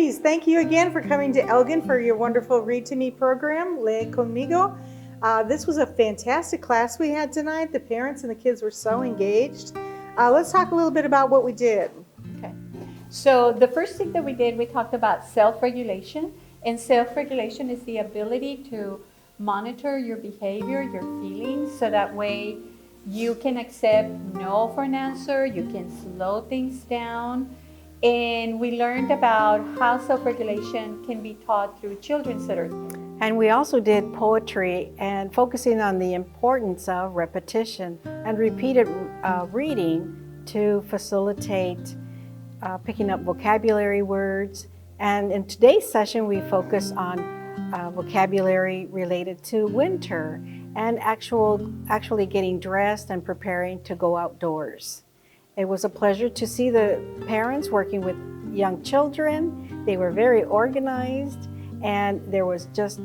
ladies, thank you again for coming to Elgin for your wonderful Read to Me program, Lee Conmigo. This was a fantastic class we had tonight. The parents and the kids were so engaged. Let's talk a little bit about what we did. Okay. So the first thing that we did, we talked about self-regulation. And self-regulation is the ability to monitor your behavior, your feelings, so that way you can accept no for an answer, you can slow things down. And we learned about how self-regulation can be taught through children's literature. And we also did poetry and focusing on the importance of repetition and repeated reading to facilitate picking up vocabulary words. And in today's session, we focus on vocabulary related to winter and actually getting dressed and preparing to go outdoors. It was a pleasure to see the parents working with young children. They were very organized and there was just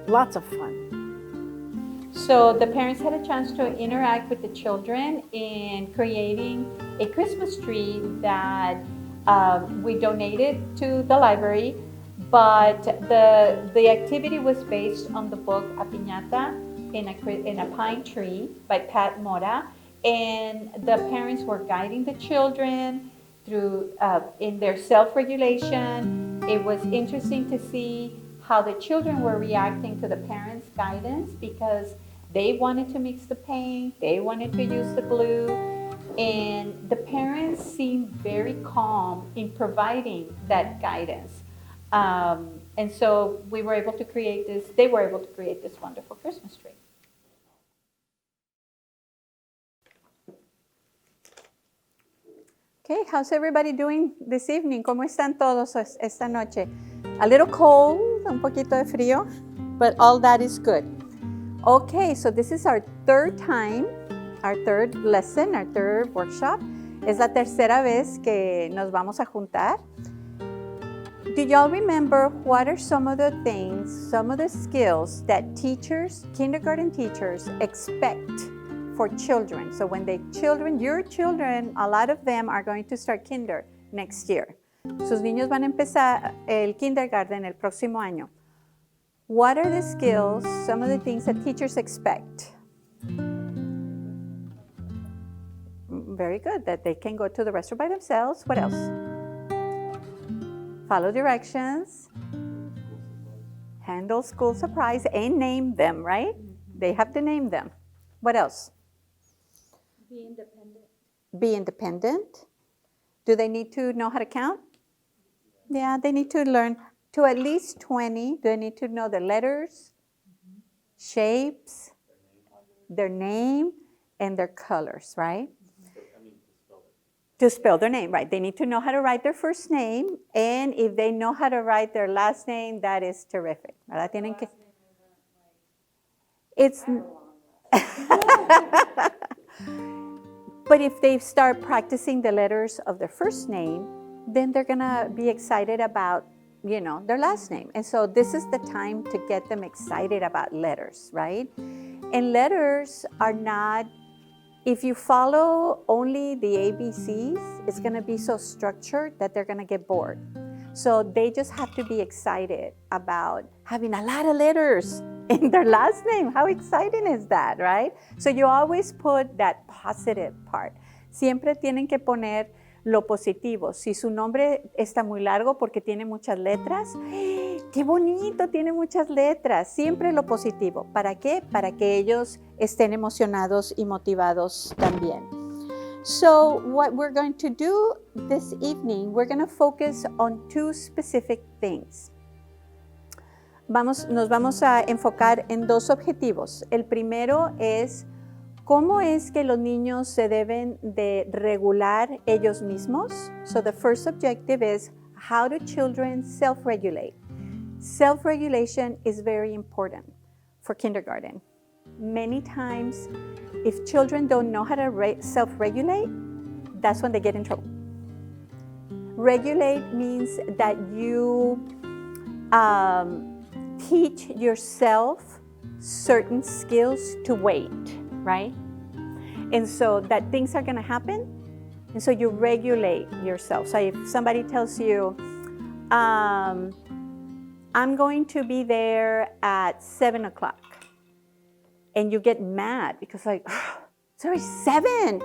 lots of fun. So the parents had a chance to interact with the children in creating a Christmas tree that we donated to the library, but the activity was based on the book A Piñata in a Pine Tree by Pat Mora. And the parents were guiding the children through in their self-regulation. It was interesting to see how the children were reacting to the parents' guidance because they wanted to mix the paint, they wanted to use the glue, and the parents seemed very calm in providing that guidance. And so they were able to create this wonderful Christmas tree. Okay, how's everybody doing this evening? ¿Cómo están todos esta noche? A little cold, un poquito de frío, but all that is good. Okay, so this is our third time, our third lesson, our third workshop. Es la tercera vez que nos vamos a juntar. Do y'all remember what are some of the things, some of the skills that teachers, kindergarten teachers, expect for children? So when your children, a lot of them are going to start kinder next year. Sus niños van a empezar el kindergarten el próximo año. What are the skills, some of the things that teachers expect? Very good, that they can go to the restroom by themselves. What else? Follow directions. Handle school supplies and name them, right? They have to name them. What else? Be independent. Be independent. Do they need to know how to count? Yeah, they need to learn to at least 20. Do they need to know the letters, shapes, their name, and their colors, right? To spell their name, right. They need to know how to write their first name, and if they know how to write their last name, that is terrific. ¿Verdad? Tienen que... It's... But if they start practicing the letters of their first name, then they're gonna be excited about, their last name. And so this is the time to get them excited about letters, right? And letters are not, if you follow only the ABCs, it's gonna be so structured that they're gonna get bored. So they just have to be excited about having a lot of letters in their last name. How exciting is that, right? So you always put that positive part. Siempre tienen que poner lo positivo. Si su nombre está muy largo porque tiene muchas letras, ¡qué bonito! Tiene muchas letras. Siempre lo positivo. ¿Para qué? Para que ellos estén emocionados y motivados también. So what we're going to do this evening, we're going to focus on two specific things. Nos vamos a enfocar en dos objetivos. El primero es cómo es que los niños se deben de regular ellos mismos. So the first objective is how do children self-regulate? Self-regulation is very important for kindergarten. Many times, if children don't know how to self-regulate, that's when they get in trouble. Regulate means that you teach yourself certain skills to wait, right? And so that things are going to happen, and so you regulate yourself. So if somebody tells you, I'm going to be there at 7 o'clock. And you get mad because like, oh, it's already 7.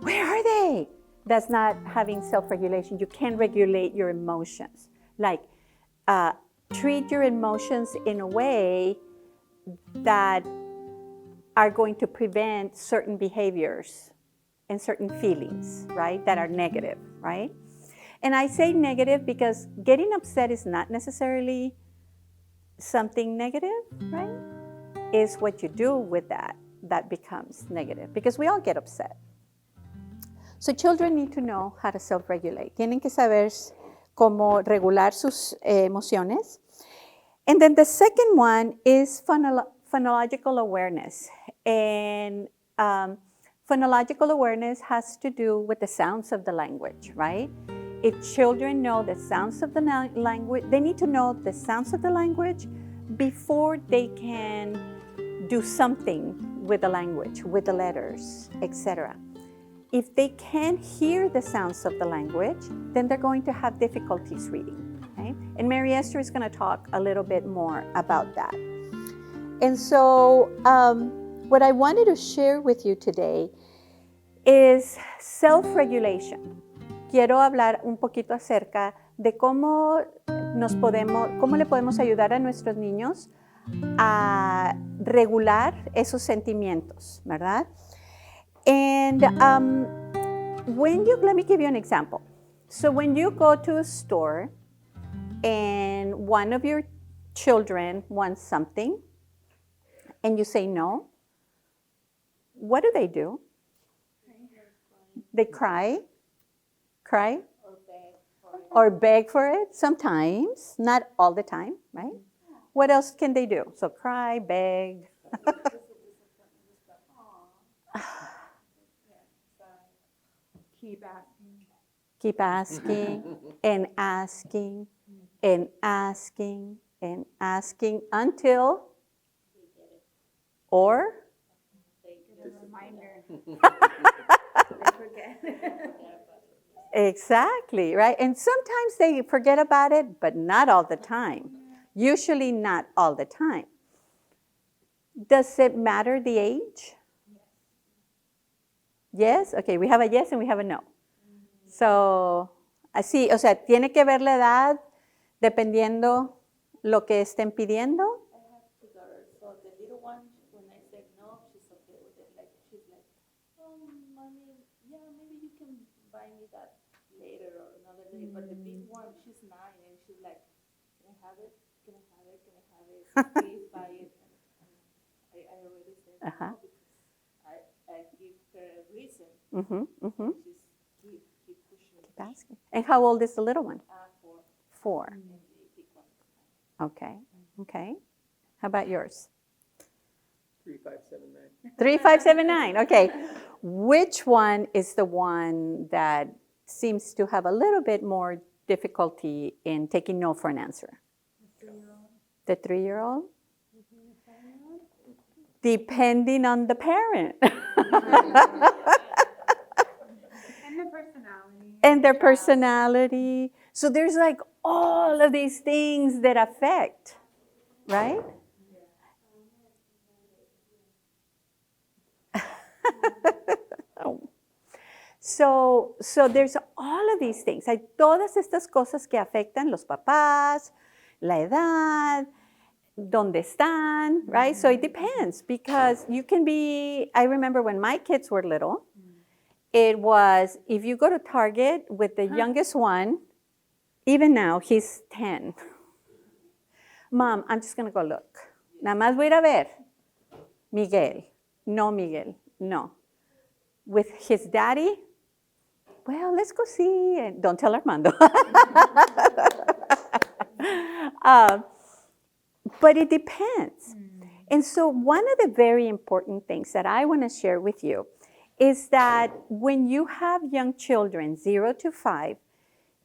Where are they? That's not having self-regulation. You can't regulate your emotions. Like, treat your emotions in a way that are going to prevent certain behaviors and certain feelings, right, that are negative, right? And I say negative because getting upset is not necessarily something negative, right? Is what you do with that becomes negative, because we all get upset. So children need to know how to self-regulate. Tienen que saber cómo regular sus emociones. And then the second one is phonological awareness. And phonological awareness has to do with the sounds of the language, right? If children know the sounds of the language, they need to know the sounds of the language before they can do something with the language, with the letters, etc. If they can't hear the sounds of the language, then they're going to have difficulties reading. Okay? And Mary Esther is going to talk a little bit more about that. And so what I wanted to share with you today is self-regulation. Quiero hablar un poquito acerca de cómo le podemos ayudar a nuestros niños a regular esos sentimientos, ¿verdad? And let me give you an example. So when you go to a store and one of your children wants something and you say no, what do? They cry, or beg for it sometimes, not all the time, right? What else can they do? So cry, beg. Keep asking and asking and asking and asking until, or? Exactly, right? And sometimes they forget about it, but not all the time. Usually not all the time. Does it matter the age? Yes? Okay, we have a yes and we have a no. So, así, o sea, tiene que ver la edad dependiendo lo que estén pidiendo. I have 2 daughters, so the little one, when I said no, she's okay with it. Like, she's like, mommy, yeah, maybe you can buy me that later or another day. But the big one, she's 9, and she's like, can I have it? Can I have it? Can I have it? Please buy it. And I already said no, because I give her a reason. She's keep pushing. Keep asking. And how old is the little one? 4. 4. And the big one is 9. Okay, okay. How about yours? 3579. 3579, okay. Which one is the one that seems to have a little bit more difficulty in taking no for an answer? The 3-year-old? Depending on the parent. And their personality. So there's like all of these things that affect, right? So there's all of these things. Hay todas estas cosas que afectan los papás, la edad, dónde están, right? So it depends, because you can be, I remember when my kids were little, it was, if you go to Target with the youngest one, even now, he's 10. Mom, I'm just going to go look. Nada más voy a ir a ver. Miguel. No, Miguel. No. With his daddy, well, let's go see. And don't tell Armando. But it depends. And so one of the very important things that I want to share with you is that when you have young children, 0 to 5,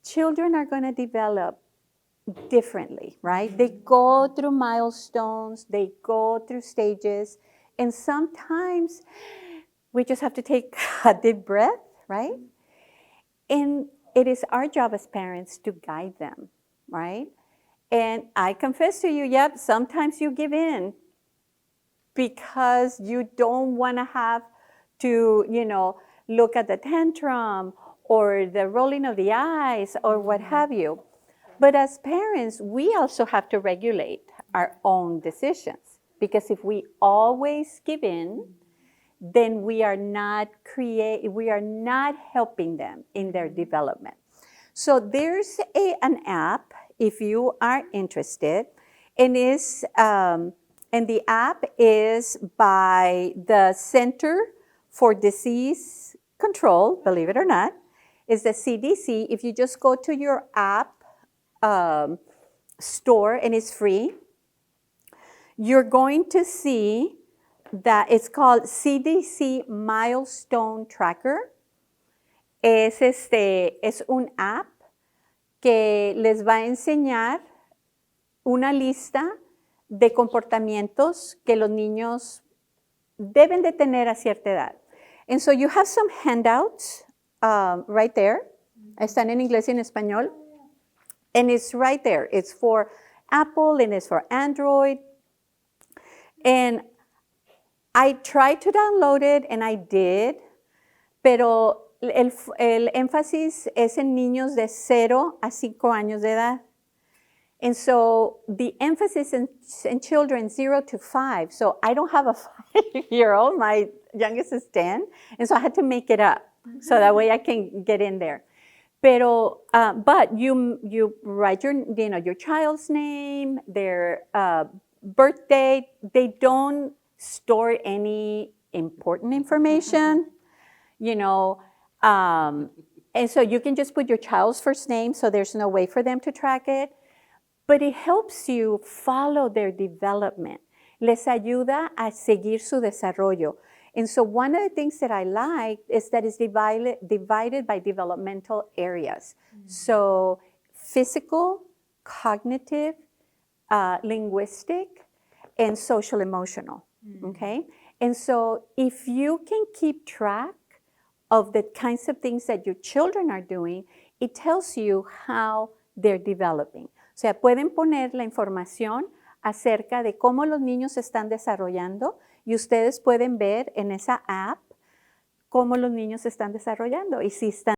children are going to develop differently, right? They go through milestones, they go through stages, and sometimes we just have to take a deep breath, right? And it is our job as parents to guide them, right? And I confess to you, yep, sometimes you give in because you don't want to have to, look at the tantrum or the rolling of the eyes or what have you. But as parents, we also have to regulate our own decisions, because if we always give in, then we are not helping them in their development. So there's an app if you are interested, and the app is by the Center for Disease Control, believe it or not, is the CDC. If you just go to your app store, and it's free, you're going to see that it's called CDC Milestone Tracker. Es un app que les va a enseñar una lista de comportamientos que los niños deben de tener a cierta edad. And so you have some handouts right there. Están en inglés y en español. And it's right there. It's for Apple and it's for Android. And I tried to download it, and I did, pero el énfasis es en niños de 0 a 5 años de edad. And so the emphasis in children 0 to 5. So I don't have a 5-year-old. My youngest is 10. And so I had to make it up so that way I can get in there. Pero, but you write your child's name, their birthday. They don't store any important information, and so you can just put your child's first name, so there's no way for them to track it. But it helps you follow their development. Les ayuda a seguir su desarrollo. And so one of the things that I like is that it's divided by developmental areas. So physical, cognitive, linguistic, and social emotional, okay? And so if you can keep track of the kinds of things that your children are doing, it tells you how they're developing. O sea, pueden poner la información acerca de cómo los niños se están desarrollando, y ustedes pueden ver en esa app cómo los niños se están desarrollando y si están